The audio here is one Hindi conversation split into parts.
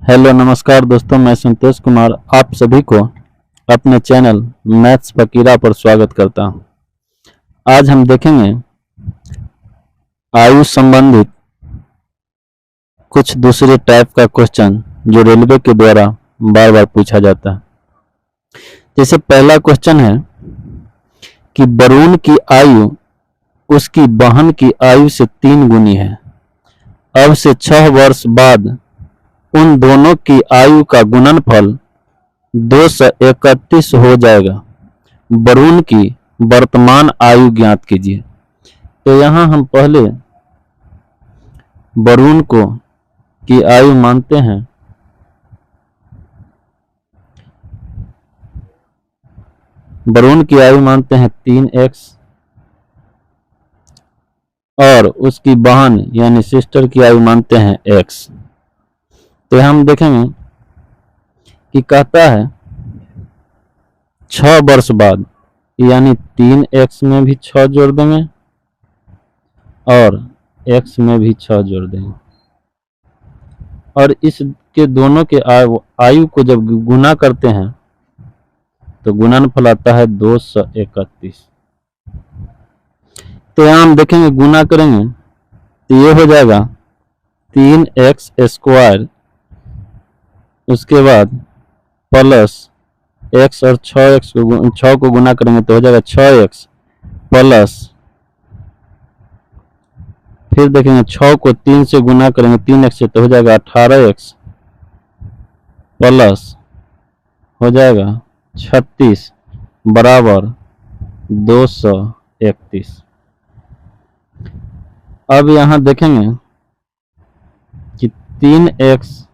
हेलो नमस्कार दोस्तों, मैं संतोष कुमार आप सभी को अपने चैनल मैथ्स फकीरा पर स्वागत करता हूं। आज हम देखेंगे आयु संबंधित कुछ दूसरे टाइप का क्वेश्चन जो रेलवे के द्वारा बार बार पूछा जाता है। जैसे पहला क्वेश्चन है कि वरुण की आयु उसकी बहन की आयु से 3 गुनी है। अब से 6 वर्ष बाद उन दोनों की आयु का गुणनफल 231 हो जाएगा। वरुण की वर्तमान आयु ज्ञात कीजिए। तो यहाँ हम पहले वरुण को की आयु मानते हैं वरुण की आयु मानते हैं 3x और उसकी बहन यानी सिस्टर की आयु मानते हैं x। तो हम देखेंगे कि कहता है 6 वर्ष बाद यानी 3x में भी 6 जोड़ देंगे और x में भी 6 जोड़ देंगे और इसके दोनों के आयु को जब गुना करते हैं तो गुणनफल आता है 231। तो यहाँ हम देखेंगे गुना करेंगे तो ये हो जाएगा 3x स्क्वायर, उसके बाद प्लस x और 6 को गुना करेंगे तो हो जाएगा 6x प्लस, फिर देखेंगे 6 को 3 से गुना करेंगे 3x से तो हो जाएगा 18x प्लस हो जाएगा 36 बराबर 231। अब यहाँ देखेंगे कि 3x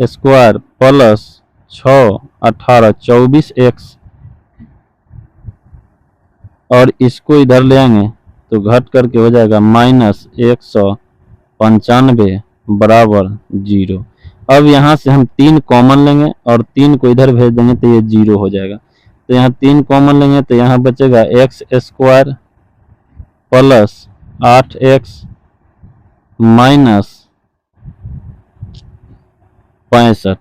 स्क्वायर प्लस 6 18 24x और इसको इधर ले आएंगे तो घट करके हो जाएगा -195 बराबर 0। अब यहाँ से हम 3 कॉमन लेंगे और 3 को इधर भेज देंगे तो ये 0 हो जाएगा। तो यहाँ 3 कॉमन लेंगे तो यहाँ बचेगा x square plus 8x minus 65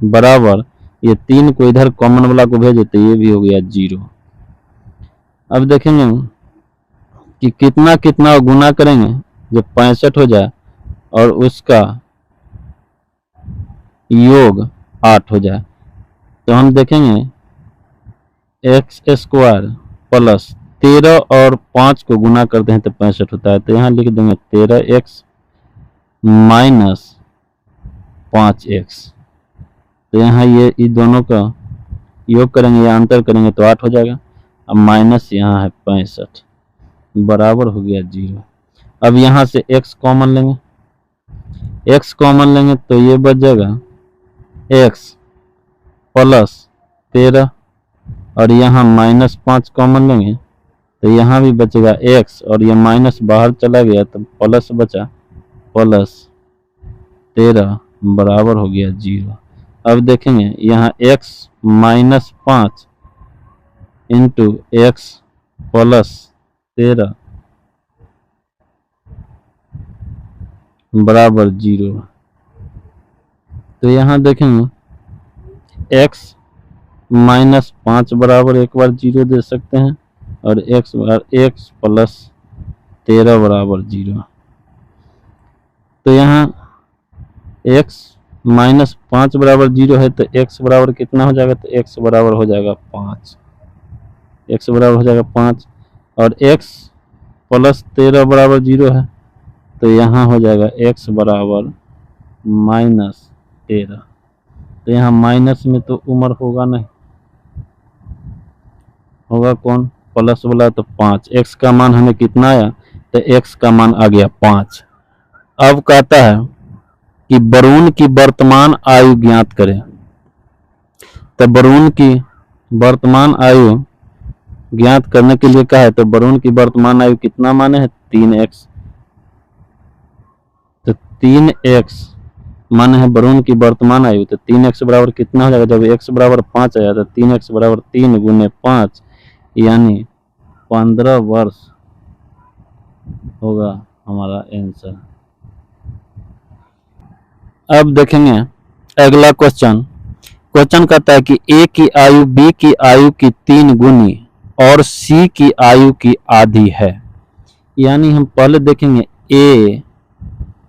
बराबर, ये 3 को इधर कॉमन वाला को भेजे तो ये भी हो गया 0। अब देखेंगे कि कितना कितना गुना करेंगे जब 65 हो जाए और उसका योग 8 हो जाए तो हम देखेंगे x स्क्वायर प्लस 13 और 5 को गुना करते हैं तो 65 होता है। तो यहाँ लिख देंगे 13x माइनस 5x। तो यहाँ ये दोनों का योग करेंगे या अंतर करेंगे तो 8 हो जाएगा। अब माइनस यहाँ है 65 बराबर हो गया 0। अब यहाँ से x कॉमन लेंगे, x कॉमन लेंगे तो ये बच जाएगा x प्लस 13 और यहाँ -5 कॉमन लेंगे तो यहाँ भी बचेगा x और ये माइनस बाहर चला गया तो प्लस बचा प्लस 13 बराबर हो गया 0। अब देखेंगे यहाँ x -5 इंटू x प्लस 13 बराबर 0। तो यहाँ देखेंगे x -5 बराबर एक बार 0 दे सकते हैं और x प्लस 13 बराबर 0। तो यहाँ x -5 बराबर 0 है तो x बराबर कितना हो जाएगा, तो x बराबर हो जाएगा 5, x बराबर हो जाएगा 5 और x प्लस 13 बराबर 0 है तो यहाँ हो जाएगा x बराबर -13। तो यहाँ माइनस में तो उम्र होगा नहीं, होगा कौन, प्लस वाला। तो 5, x का मान हमें कितना आया, तो x का मान आ गया 5। अब कहता है कि वरुण की वर्तमान आयु ज्ञात करें। तो वरुण की वर्तमान आयु ज्ञात करने के लिए कहा है, तो वरुण की वर्तमान आयु कितना माने है 3x। तो 3x माने है वरुण की वर्तमान आयु, तो 3x बराबर कितना हो जाएगा, जब x बराबर 5 आया तो 3x बराबर 3 गुने 5 यानी 15 वर्ष होगा हमारा आंसर। अब देखेंगे अगला क्वेश्चन। क्वेश्चन कहता है कि ए की आयु बी की आयु की 3 गुनी और सी की आयु की आधी है। यानी हम पहले देखेंगे ए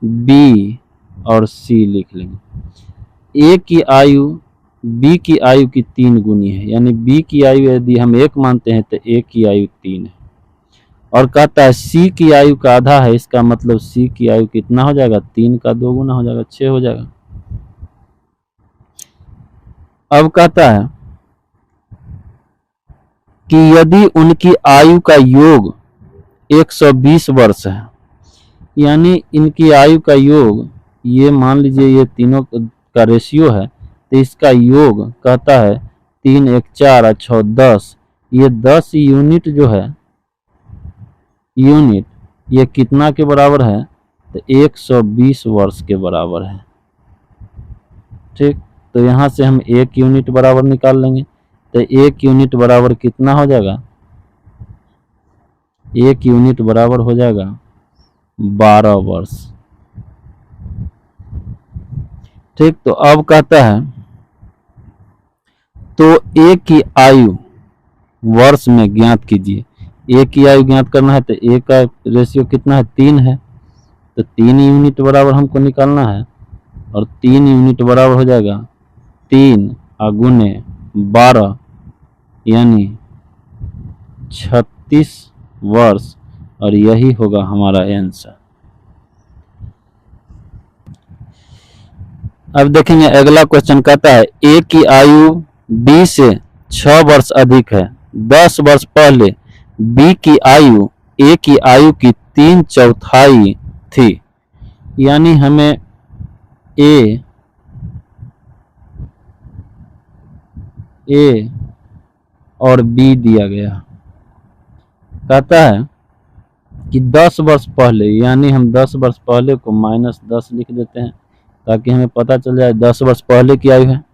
बी और सी लिख लेंगे। ए की आयु बी की आयु की 3 गुनी है, यानी बी की आयु यदि हम 1 मानते हैं तो ए की आयु 3 है। और कहता है सी की आयु का आधा है, इसका मतलब सी की आयु कितना हो जाएगा, 3 का 2 गुना हो जाएगा, 6 हो जाएगा। अब कहता है कि यदि उनकी आयु का योग 120 वर्ष है, यानी इनकी आयु का योग, ये मान लीजिए ये तीनों का रेशियो है, तो इसका योग कहता है 3 1 4 6 10, ये 10 यूनिट जो है, यूनिट ये कितना के बराबर है, तो 120 वर्ष के बराबर है। ठीक, तो यहाँ से हम 1 यूनिट बराबर निकाल लेंगे, तो 1 यूनिट बराबर कितना हो जाएगा, 1 यूनिट बराबर हो जाएगा 12 वर्ष। ठीक, तो अब कहता है तो ए की आयु वर्ष में ज्ञात कीजिए। ए की आयु ज्ञात करना है तो ए का रेशियो कितना है, 3 है, तो 3 यूनिट बराबर हमको निकालना है, और 3 यूनिट बराबर हो जाएगा 3 गुने 12 यानी 36 वर्ष, और यही होगा हमारा आंसर। अब देखेंगे अगला क्वेश्चन कहता है ए की आयु बी से 6 वर्ष अधिक है। 10 वर्ष पहले बी की आयु ए की आयु की 3/4 थी। यानी हमें ए और बी दिया गया। कहता है कि 10 वर्ष पहले, यानी हम 10 वर्ष पहले को -10 लिख देते हैं ताकि हमें पता चल जाए 10 वर्ष पहले की आयु है।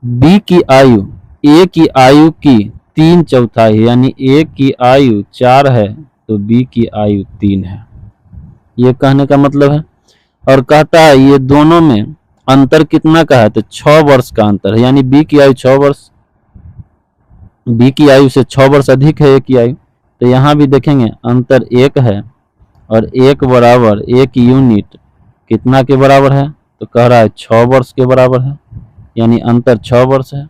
बी की आयु ए की आयु की 3/4, यानी ए की आयु 4 है तो बी की आयु 3 है, ये कहने का मतलब है। और कहता है ये दोनों में अंतर कितना का है, तो 6 वर्ष का अंतर है, यानी बी की आयु 6 वर्ष, बी की आयु से 6 वर्ष अधिक है ए की आयु। तो यहाँ भी देखेंगे अंतर 1 है, और 1 बराबर 1 यूनिट कितना के बराबर है, तो कह रहा है 6 वर्ष के बराबर है, यानी अंतर 6 वर्ष है।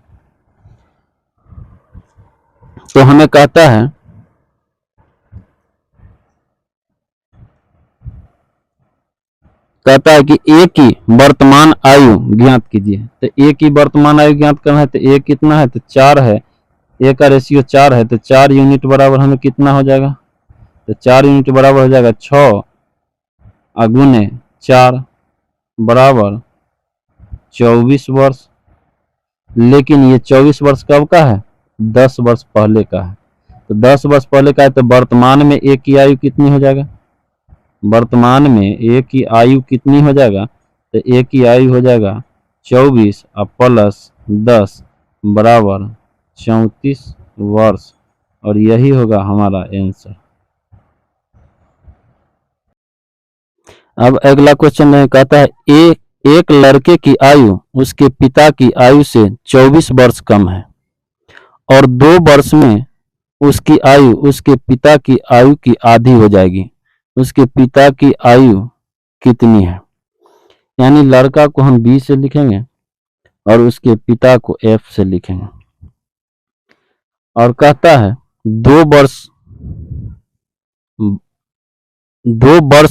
तो हमें कहता है कि ए की वर्तमान आयु ज्ञात कीजिए। तो ए की वर्तमान आयु ज्ञात करना है, तो ए कितना है, तो 4 है, ए का रेशियो 4 है, तो 4 यूनिट बराबर हमें कितना हो जाएगा, तो 4 यूनिट बराबर हो जाएगा 6 गुने 4 बराबर 24 वर्ष। लेकिन ये 24 वर्ष कब का है, 10 वर्ष पहले का है। तो 10 वर्ष पहले का है, तो वर्तमान में ए की आयु कितनी हो जाएगा, वर्तमान में ए की आयु कितनी हो जाएगा, तो ए की आयु हो जाएगा 24 प्लस 10 बराबर 34 वर्ष, और यही होगा हमारा आंसर। अब अगला क्वेश्चन में कहता है एक लड़के की आयु उसके पिता की आयु से 24 वर्ष कम है, और 2 वर्ष में उसकी आयु उसके पिता की आयु की आधी हो जाएगी। उसके पिता की आयु कितनी है, यानी लड़का को हम बी से लिखेंगे और उसके पिता को एफ से लिखेंगे। और कहता है 2 वर्ष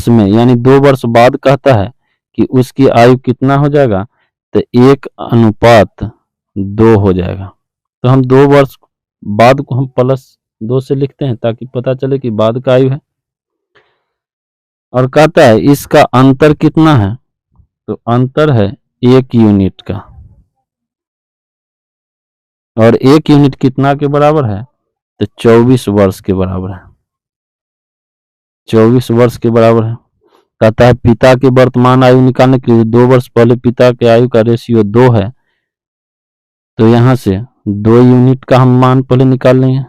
में, यानी 2 वर्ष बाद कहता है कि उसकी आयु कितना हो जाएगा, तो 1:2 हो जाएगा। तो हम 2 वर्ष बाद को हम +2 से लिखते हैं ताकि पता चले कि बाद का आयु है। और कहता है इसका अंतर कितना है, तो अंतर है 1 यूनिट का, और 1 यूनिट कितना के बराबर है, तो 24 वर्ष के बराबर है, 24 वर्ष के बराबर है। कहता है पिता की वर्तमान आयु निकालने के लिए 2 वर्ष पहले पिता के आयु का रेशियो 2 है, तो यहाँ से 2 यूनिट का हम मान पहले निकाल लेंगे,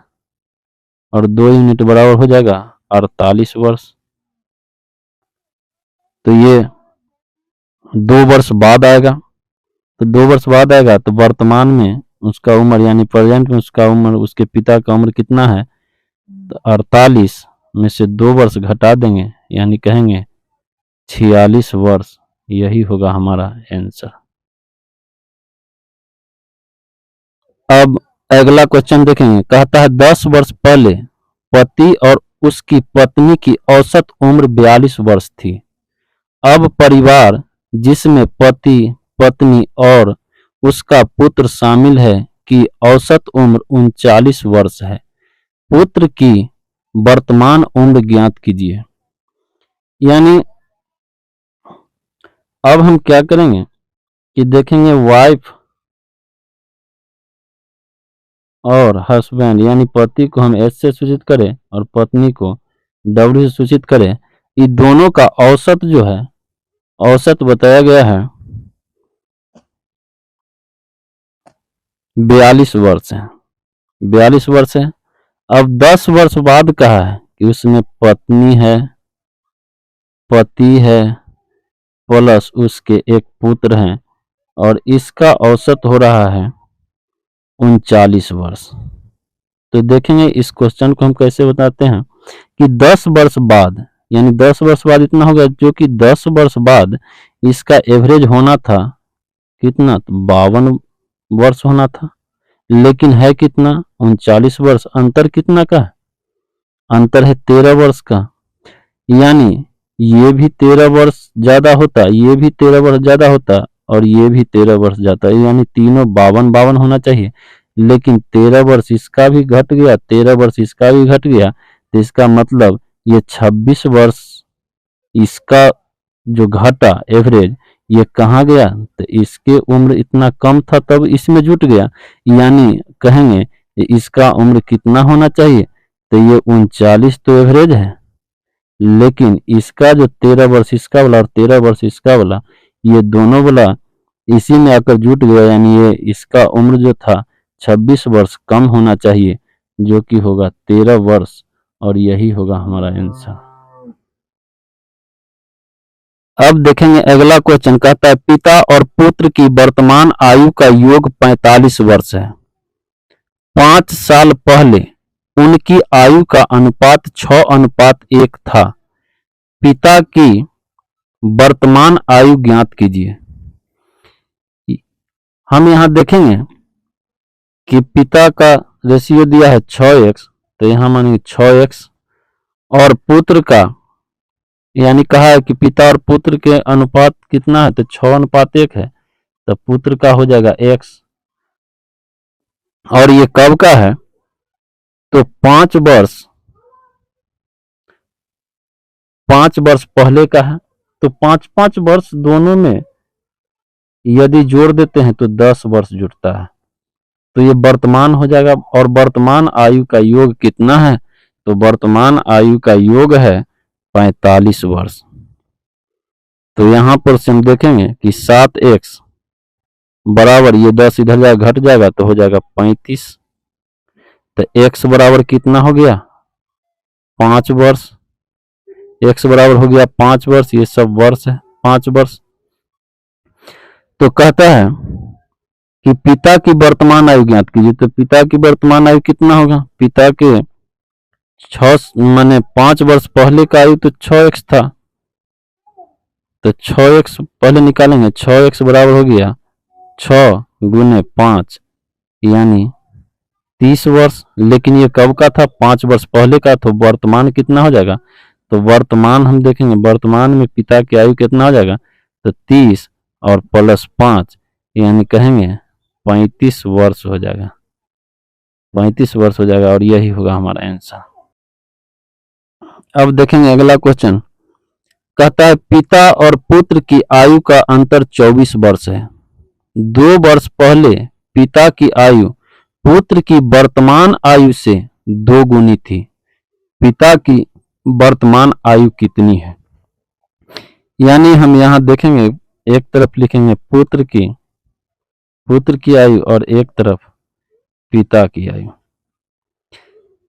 और 2 यूनिट बराबर हो जाएगा 48 वर्ष। तो ये 2 वर्ष बाद आएगा, तो 2 वर्ष बाद आएगा तो वर्तमान में उसका उम्र यानी प्रेजेंट में उसका उम्र, उसके पिता का उम्र कितना है, तो 48 में से 2 वर्ष घटा देंगे यानी कहेंगे 46 वर्ष। यही होगा हमारा आंसर। अब अगला क्वेश्चन देखेंगे, कहता है 10 वर्ष पहले पति और उसकी पत्नी की औसत उम्र 42 वर्ष थी। अब परिवार जिसमें पति, पत्नी और उसका पुत्र शामिल है की औसत उम्र 39 वर्ष है। पुत्र की वर्तमान उम्र ज्ञात कीजिए। यानी अब हम क्या करेंगे कि देखेंगे वाइफ और हस्बैंड यानी पति को हम एस से सूचित करें और पत्नी को डब्ल्यू से सूचित करें। ये दोनों का औसत जो है, औसत बताया गया है 42 वर्ष है, 42 वर्ष है। अब 10 वर्ष बाद कहा है कि उसमें पत्नी है, पति है प्लस उसके एक पुत्र हैं और इसका औसत हो रहा है 39 वर्ष। तो देखेंगे इस क्वेश्चन को हम कैसे बताते हैं कि 10 वर्ष बाद यानी 10 वर्ष बाद इतना हो गया, जो कि 10 वर्ष बाद इसका एवरेज होना था कितना, तो 52 वर्ष होना था, लेकिन है कितना 39 वर्ष। अंतर कितना का है, अंतर है 13 वर्ष का। यानी ये भी 13 वर्ष ज्यादा होता, ये भी 13 वर्ष ज्यादा होता और ये भी 13 वर्ष जाता, यानी तीनों 52 होना चाहिए, लेकिन 13 वर्ष इसका भी घट गया, 13 वर्ष इसका भी घट गया, तो इसका मतलब ये 26 वर्ष इसका जो घटा एवरेज ये कहाँ गया, तो इसके उम्र इतना कम था तब इसमें जुट गया। यानी कहेंगे इसका उम्र कितना होना चाहिए, तो ये 39 तो एवरेज है, लेकिन इसका जो 13 वर्ष इसका वाला और 13 वर्ष इसका वाला, ये दोनों वाला इसी में आकर जुट गया, यानी ये इसका उम्र जो था 26 वर्ष कम होना चाहिए, जो कि होगा 13 वर्ष, और यही होगा हमारा आंसर। अब देखेंगे अगला क्वेश्चन, कहता है पिता और पुत्र की वर्तमान आयु का योग 45 वर्ष है। 5 साल पहले उनकी आयु का अनुपात 6:1 था। पिता की वर्तमान आयु ज्ञात कीजिए। हम यहां देखेंगे कि पिता का रेशियो दिया है 6x, तो यहां मानेंगे 6x, और पुत्र का यानी कहा है कि पिता और पुत्र के अनुपात कितना है, तो 6:1 है, तो पुत्र का हो जाएगा x, और ये कब का है, तो 5 वर्ष पहले का है। तो 5-5 वर्ष दोनों में यदि जोड़ देते हैं तो 10 वर्ष जुड़ता है, तो ये वर्तमान हो जाएगा। और वर्तमान आयु का योग कितना है, तो वर्तमान आयु का योग है 45 वर्ष। तो यहां पर से हम देखेंगे कि 7x बराबर ये 10 इधर जाएगा घट जाएगा तो हो जाएगा 35, तो x बराबर कितना हो गया 5 वर्ष, x बराबर हो गया 5 वर्ष, ये सब वर्ष है 5 वर्ष। तो कहता है कि पिता की वर्तमान आयु ज्ञात कीजिए। तो पिता की वर्तमान आयु कितना होगा, पिता के 5 वर्ष पहले का आयु तो 6x था, तो 6x पहले निकालेंगे, 6x बराबर हो गया 6 गुने 5 यानी 30 वर्ष। लेकिन ये कब का था, 5 वर्ष पहले का, तो वर्तमान कितना हो जाएगा, तो वर्तमान हम देखेंगे वर्तमान में पिता की आयु कितना हो जाएगा, तो 30 और प्लस 5 यानी कहेंगे 35 वर्ष हो जाएगा, 35 वर्ष हो जाएगा, और यही होगा हमारा आंसर। अब देखेंगे अगला क्वेश्चन, कहता है पिता और पुत्र की आयु का अंतर 24 वर्ष है। 2 वर्ष पहले पिता की आयु पुत्र की वर्तमान आयु से 2 गुनी थी। पिता की वर्तमान आयु कितनी है। यानी हम यहां देखेंगे एक तरफ लिखेंगे पुत्र की आयु और एक तरफ पिता की आयु।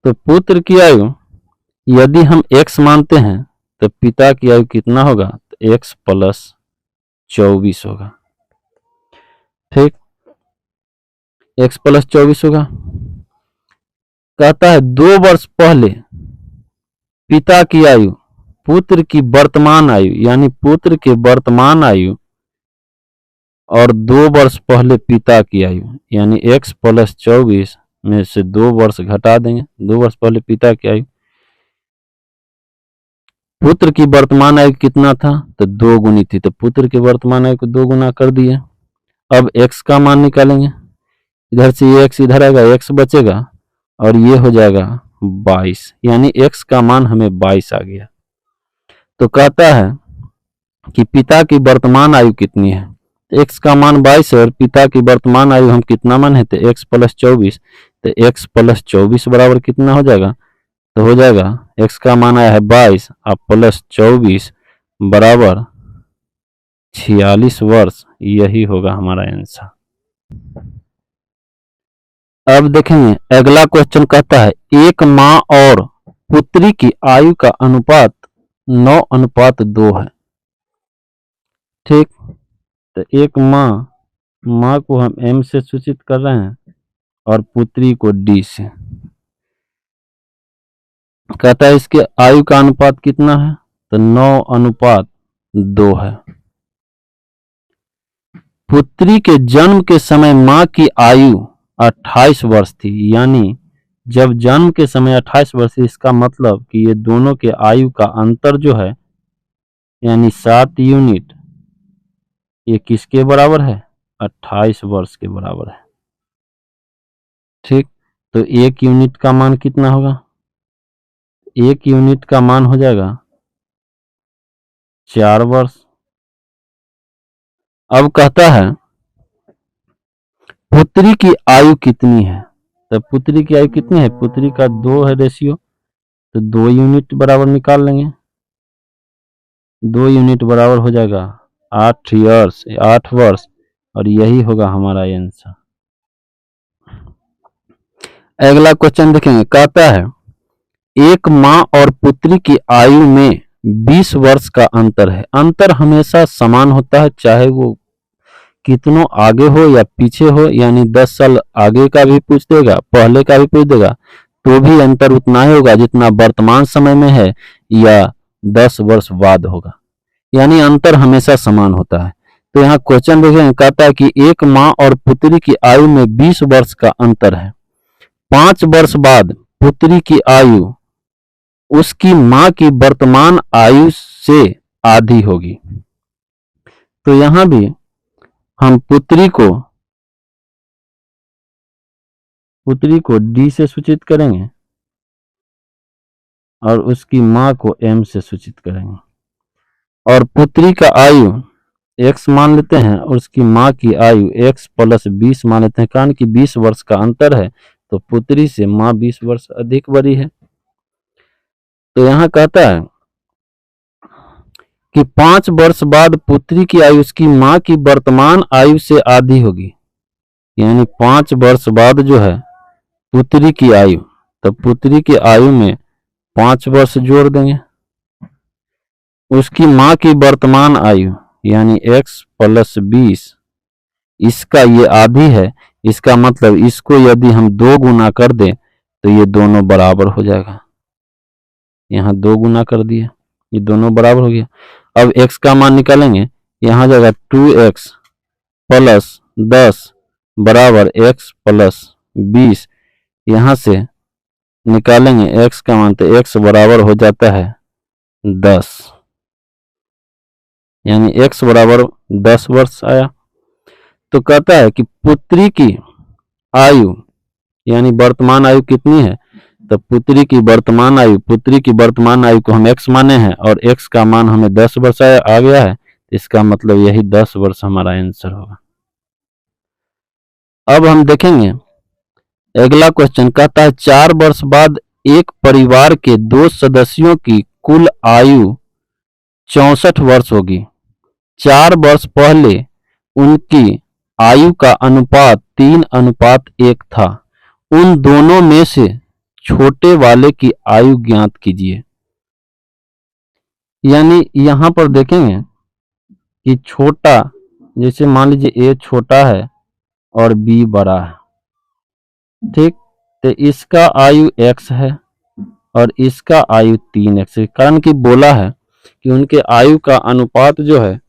तो पुत्र की आयु यदि हम x मानते हैं तो पिता की आयु कितना होगा, तो x प्लस 24 होगा। ठीक, x प्लस 24 होगा। कहता है 2 वर्ष पहले पिता की आयु पुत्र की वर्तमान आयु, यानी पुत्र के वर्तमान आयु और 2 वर्ष पहले पिता की आयु, यानी x प्लस 24 में से 2 वर्ष घटा देंगे। 2 वर्ष पहले पिता की आयु, पुत्र की वर्तमान आयु कितना था, तो 2 गुनी थी, तो पुत्र की वर्तमान आयु को 2 गुना कर दिए। अब x का मान निकालेंगे, इधर से ये x इधर आएगा, x बचेगा और ये हो जाएगा 22, यानी x का मान हमें 22 आ गया। तो कहता है कि पिता की वर्तमान आयु कितनी है, x का मान 22 है और पिता की वर्तमान आयु हम कितना माने थे, x प्लस 24, तो x प्लस 24 बराबर कितना हो जाएगा, तो हो जाएगा x का मान आया है 22 और प्लस 24 बराबर 46 वर्ष। यही होगा हमारा आंसर। अब देखेंगे अगला क्वेश्चन कहता है एक माँ और पुत्री की आयु का अनुपात 9:2 है। ठीक, तो एक माँ को हम m से सूचित कर रहे हैं और पुत्री को d से। कहता है इसके आयु का अनुपात कितना है, तो 9:2 है। पुत्री के जन्म के समय माँ की आयु 28 वर्ष थी, यानी जब जन्म के समय 28 वर्ष थी, इसका मतलब कि ये दोनों के आयु का अंतर जो है यानी 7 यूनिट, ये किसके बराबर है, 28 वर्ष के बराबर है। ठीक, तो 1 यूनिट का मान कितना होगा, 1 यूनिट का मान हो जाएगा 4 वर्ष। अब कहता है पुत्री की आयु कितनी है, तो पुत्री की आयु कितनी है, पुत्री का 2 है रेशियो, तो 2 यूनिट बराबर निकाल लेंगे। 2 यूनिट बराबर हो जाएगा 8 वर्ष और यही होगा हमारा आंसर। अगला क्वेश्चन देखेंगे, कहता है एक माँ और पुत्री की आयु में 20 वर्ष का अंतर है। अंतर हमेशा समान होता है, चाहे वो कितनों आगे हो या पीछे हो, यानी 10 साल आगे का भी पूछ देगा, पहले का भी पूछ देगा, तो भी अंतर उतना ही होगा जितना वर्तमान समय में है या 10 वर्ष बाद होगा, यानी अंतर हमेशा समान होता है। तो यहाँ क्वेश्चन देखें, कहता है कि एक माँ और पुत्री की आयु में 20 वर्ष का अंतर है। 5 वर्ष बाद पुत्री की आयु उसकी माँ की वर्तमान आयु से आधी होगी। तो यहाँ भी हम पुत्री को d से सूचित करेंगे और उसकी माँ को m से सूचित करेंगे, और पुत्री का आयु x मान लेते हैं और उसकी माँ की आयु x प्लस 20 मान लेते हैं, कारण कि 20 वर्ष का अंतर है, तो पुत्री से माँ 20 वर्ष अधिक बड़ी है। तो यहाँ कहता है कि 5 वर्ष बाद पुत्री की आयु उसकी माँ की वर्तमान आयु से आधी होगी, यानी 5 वर्ष बाद जो है पुत्री की आयु, तो पुत्री की आयु में 5 वर्ष जोड़ देंगे। उसकी माँ की वर्तमान आयु यानी x प्लस 20, इसका ये आधी है, इसका मतलब इसको यदि हम 2 गुना कर दें तो ये दोनों बराबर हो जाएगा। यहाँ 2 गुना कर दिए, ये दोनों बराबर हो गया। अब x का मान निकालेंगे, यहाँ जाएगा 2x प्लस 10 बराबर x प्लस 20, यहाँ से निकालेंगे x का मान, तो x बराबर हो जाता है 10, यानी x बराबर 10 वर्ष आया। तो कहता है कि पुत्री की आयु यानी वर्तमान आयु कितनी है, तो पुत्री की वर्तमान आयु को हम x माने हैं और x का मान हमें 10 वर्ष आ गया है, इसका मतलब यही 10 वर्ष हमारा आंसर होगा। अब हम देखेंगे अगला क्वेश्चन, कहता है 4 वर्ष बाद एक परिवार के 2 सदस्यों की कुल आयु 64 वर्ष होगी। 4 वर्ष पहले उनकी आयु का अनुपात 3:1 था। उन दोनों में से छोटे वाले की आयु ज्ञात कीजिए। यानी यहां पर देखेंगे कि छोटा, जैसे मान लीजिए ए छोटा है और बी बड़ा है, ठीक, तो इसका आयु x है और इसका आयु 3x है। कारण कि बोला है कि उनके आयु का अनुपात जो है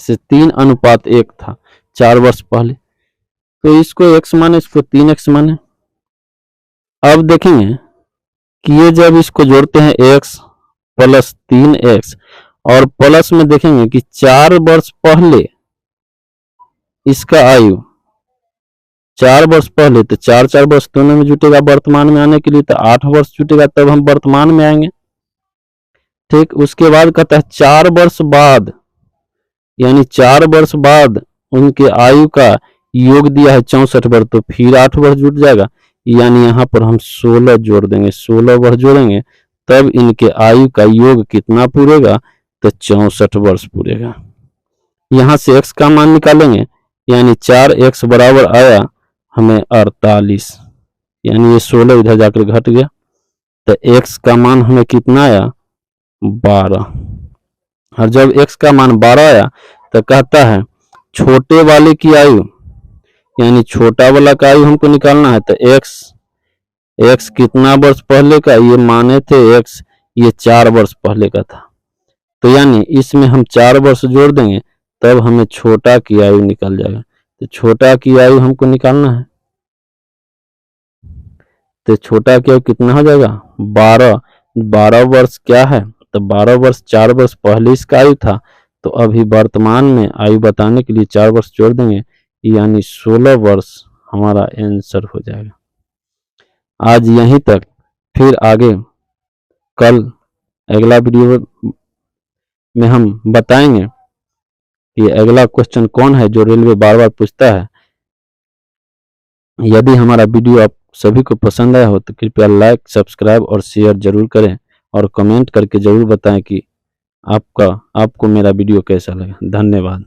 से 3:1 था 4 वर्ष पहले, तो इसको x माने, इसको 3x माने। अब देखेंगे कि ये जब इसको जोड़ते हैं x प्लस 3x और प्लस में देखेंगे कि 4 वर्ष पहले इसका आयु 4 वर्ष पहले, तो 4 वर्ष दोनों में जुटेगा वर्तमान में आने के लिए, तो 8 वर्ष जुटेगा, तब हम वर्तमान में आएंगे। ठीक, उसके बाद कहता है 4 वर्ष बाद, यानी 4 वर्ष बाद उनके आयु का योग दिया है 64 वर्ष, तो फिर 8 वर्ष जुट जाएगा, यानी यहाँ पर हम 16 जोड़ देंगे, 16 वर्ष जोड़ेंगे तब इनके आयु का योग कितना पूरेगा, तो 64 वर्ष पूरेगा। यहाँ से x का मान निकालेंगे, यानी 4x बराबर आया हमें 48, यानी ये 16 इधर जाकर घट गया, तो x का मान हमें कितना आया 12। और जब x का मान 12 आया तो कहता है छोटे वाले की आयु, यानी छोटा वाला का आयु हमको निकालना है, तो x कितना वर्ष पहले का, ये माने थे x ये 4 वर्ष पहले का था, तो यानी इसमें हम 4 वर्ष जोड़ देंगे तब हमें छोटा की आयु निकल जाएगा। तो छोटा की आयु हमको निकालना है, तो छोटा की आयु कितना हो जाएगा 12 वर्ष क्या है, तो 12 वर्ष 4 वर्ष पहले इसका आयु था, तो अभी वर्तमान में आयु बताने के लिए 4 वर्ष जोड़ देंगे, यानी 16 वर्ष हमारा आंसर हो जाएगा। आज यहीं तक, फिर आगे कल अगला वीडियो में हम बताएंगे कि अगला क्वेश्चन कौन है जो रेलवे बार बार पूछता है। यदि हमारा वीडियो आप सभी को पसंद आया हो तो कृपया लाइक, सब्सक्राइब और शेयर जरूर करें और कमेंट करके जरूर बताएं कि आपको मेरा वीडियो कैसा लगा। धन्यवाद।